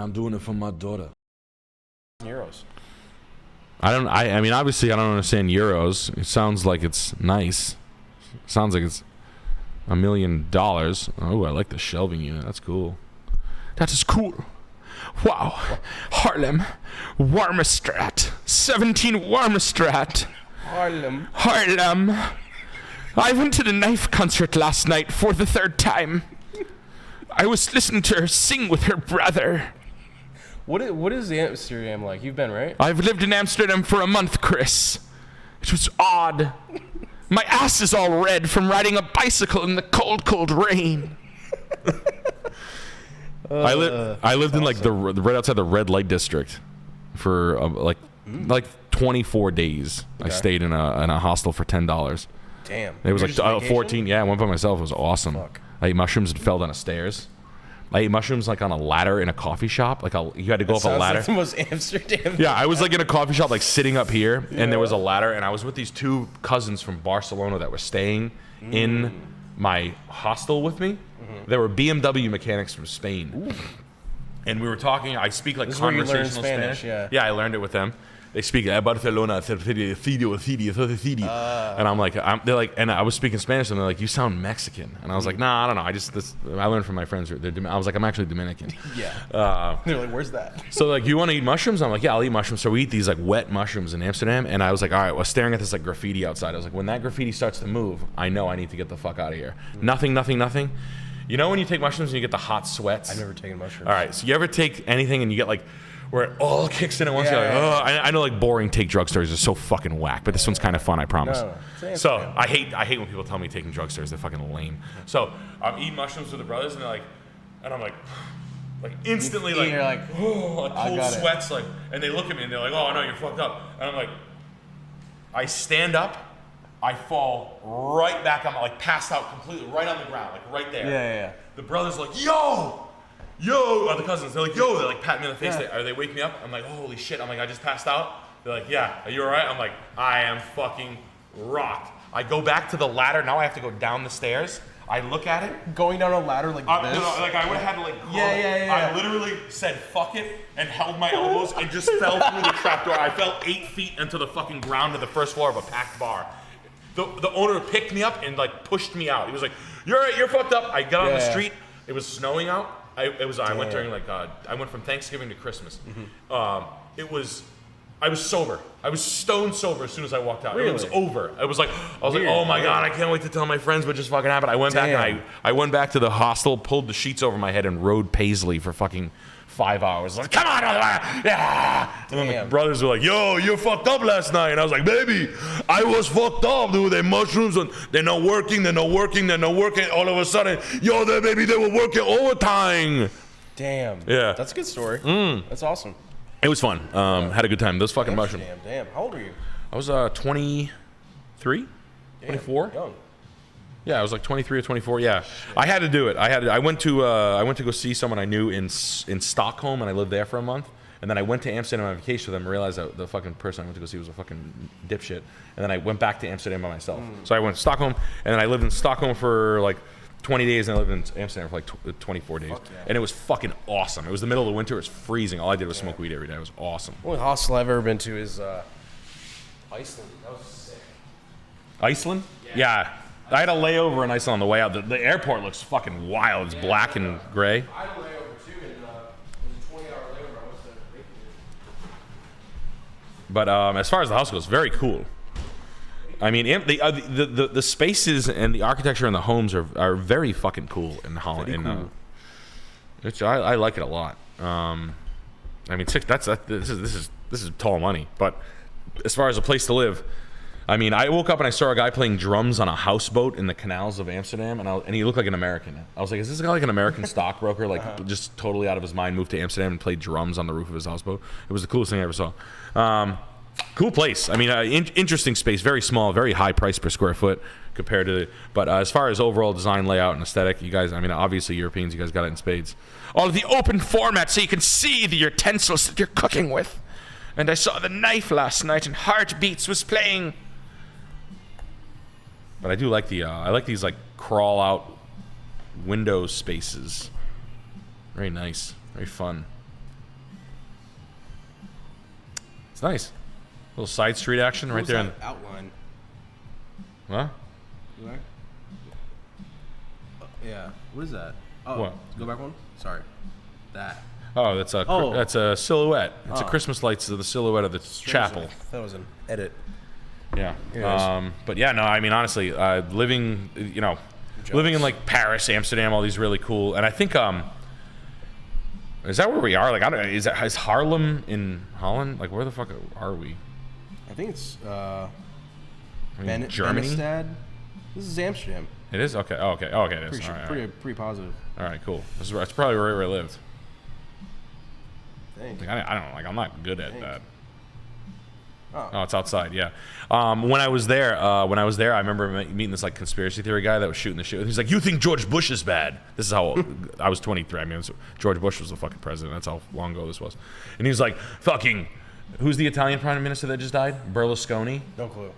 I'm doing it for my daughter. Euros. I mean, obviously, I don't understand euros. It sounds like it's nice. Sounds like it's $1 million. Oh, I like the shelving unit. That's cool. That is cool. Wow. Haarlem. Warmestrat. 17 Warmestrat. Haarlem. I went to the Knife concert last night for the 3rd time. I was listening to her sing with her brother. What is Amsterdam like? You've been, right? I've lived in Amsterdam for a month, Chris. It was odd. My ass is all red from riding a bicycle in the cold, cold rain. I lived in like the right outside the red light district for like 24 days. Okay. I stayed in a hostel for $10. Damn. It was like 14. Yeah, I went by myself. It was awesome. Fuck. I ate mushrooms and fell down the stairs. I ate mushrooms like on a ladder in a coffee shop. Like you had to go up a ladder. Like the most Amsterdam. Yeah, I was like in a coffee shop, like sitting up here, and there was a ladder, and I was with these 2 cousins from Barcelona that were staying in my hostel with me. They were BMW mechanics from Spain. Ooh. And we were talking. I speak like conversational Spanish. Yeah, I learned it with them. They speak Barcelona, and I'm like, they're like, and I was speaking Spanish, and they're like, you sound Mexican, and I was like, nah, I don't know. I learned from my friends. I was like, I'm actually Dominican. Yeah. They're like, where's that? So like, you want to eat mushrooms? I'm like, yeah, I'll eat mushrooms. So we eat these like wet mushrooms in Amsterdam, and I was like, all right, well, staring at this like graffiti outside. I was like, when that graffiti starts to move, I know I need to get the fuck out of here. Nothing. You know when you take mushrooms and you get the hot sweats? I've never taken mushrooms. All right, so you ever take anything and you get like, where it all kicks in at once? You're like, oh, I know like boring take drug stories are so fucking whack, but this one's kind of fun, I promise. No. So I hate when people tell me taking drug stories. They're fucking lame. So I'm eating mushrooms with the brothers, and they're like, and I'm like instantly like, you're like, oh, cold sweats, like, and they look at me and they're like, oh no, you're fucked up, and I'm like, I stand up, I fall right back on, like passed out completely, right on the ground, like right there. Yeah. The brothers are like, yo, are the cousins. They're like, yo, they're like patting me on the face. Are they waking me up? I'm like, holy shit. I'm like, I just passed out. They're like, yeah, are you all right? I'm like, I am fucking rocked. I go back to the ladder. Now I have to go down the stairs. I look at it. Going down a ladder like this? No, like I would have had to like, yeah. I literally said, fuck it, and held my elbows and just fell through the trapdoor. I fell 8 feet into the fucking ground to the first floor of a packed bar. The owner picked me up and like pushed me out. He was like, you're right, you're fucked up. I got on the street. It was snowing out. I went during like I went from Thanksgiving to Christmas. I was sober. I was stone sober as soon as I walked out. Really? It was over. I was like, oh my god, I can't wait to tell my friends what just fucking happened. I went back and I went back to the hostel, pulled the sheets over my head, and rode Paisley for fucking 5 hours. Like, come on, yeah. And then the brothers were like, yo, you fucked up last night. And I was like, baby, I was fucked up, dude. They mushrooms and they're not working. All of a sudden, yo, baby, they were working overtime. Damn. Yeah. That's a good story. That's awesome. It was fun. Had a good time. Those fucking mushrooms. Damn. How old were you? I was 23, 24. Young. Yeah, I was like 23 or 24. Yeah, I had to do it. I went to go see someone I knew in Stockholm, and I lived there for a month. And then I went to Amsterdam on vacation with them and realized that the fucking person I went to go see was a fucking dipshit. And then I went back to Amsterdam by myself. So I went to Stockholm, and then I lived in Stockholm for like 20 days, and I lived in Amsterdam for like 24 days. And it was fucking awesome. It was the middle of the winter. It was freezing. All I did was smoke weed every day. It was awesome. The only hostel I've ever been to is Iceland. That was sick. Iceland? Yeah. I had a layover in Iceland on the way out. The airport looks fucking wild. It's black and gray. I had a layover too, and it was a 20-hour layover. I went to Reykjavik. But as far as the house goes, very cool. I mean, the spaces and the architecture in the homes are very fucking cool in Holland. I like it a lot. I mean, this is tall money. But as far as a place to live, I mean, I woke up and I saw a guy playing drums on a houseboat in the canals of Amsterdam, and he looked like an American. I was like, is this guy like an American stockbroker, like just totally out of his mind, moved to Amsterdam and played drums on the roof of his houseboat? It was the coolest thing I ever saw. Cool place. I mean, interesting space, very small, very high price per square foot compared to. But as far as overall design, layout, and aesthetic, you guys, I mean, obviously Europeans, you guys got it in spades. All of the open format, so you can see the utensils that you're cooking with. And I saw the knife last night, and Heartbeats was playing. But I do like I like these like crawl out window spaces. Very nice, very fun. It's nice. Little side street action right there. Outline. Huh? Where? Yeah. What is that? Oh, What? Go back one. Sorry. That. Oh, that's a silhouette. It's a Christmas lights of the silhouette of the chapel. I thought it was an edit. Yeah. Anyways. But yeah, no, I mean, honestly, living in like Paris, Amsterdam, all these really cool, and I think is that where we are? Like, I don't know. Is Haarlem in Holland? Like, where the fuck are we? I think it's Germany. Bennestad. This is Amsterdam. It is okay. Oh, okay. Oh, okay. It is. Pretty, All right, pretty positive. all right, cool. That's probably where I lived. Thanks. Like, I don't like. I'm not good at that. Oh, It's outside. Yeah. When I was there, I remember meeting this like conspiracy theory guy that was shooting the shit. He's like, "You think George Bush is bad?" This is how I was 23. I mean, George Bush was the fucking president. That's how long ago this was. And he was like, "Fucking, who's the Italian prime minister that just died? Berlusconi." no clue.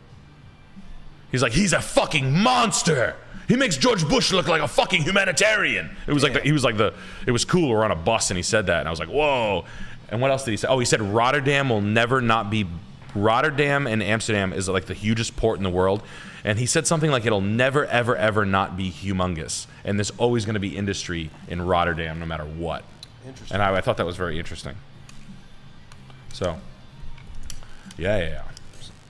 He's like, "He's a fucking monster. He makes George Bush look like a fucking humanitarian." It was it was cool. We're on a bus and he said that, and I was like, "Whoa." And what else did he say? Oh, he said Rotterdam will never not be. Rotterdam and Amsterdam is like the hugest port in the world, and he said something like it'll never ever ever not be humongous, and there's always going to be industry in Rotterdam no matter what. Interesting. And I thought that was very interesting. So, yeah.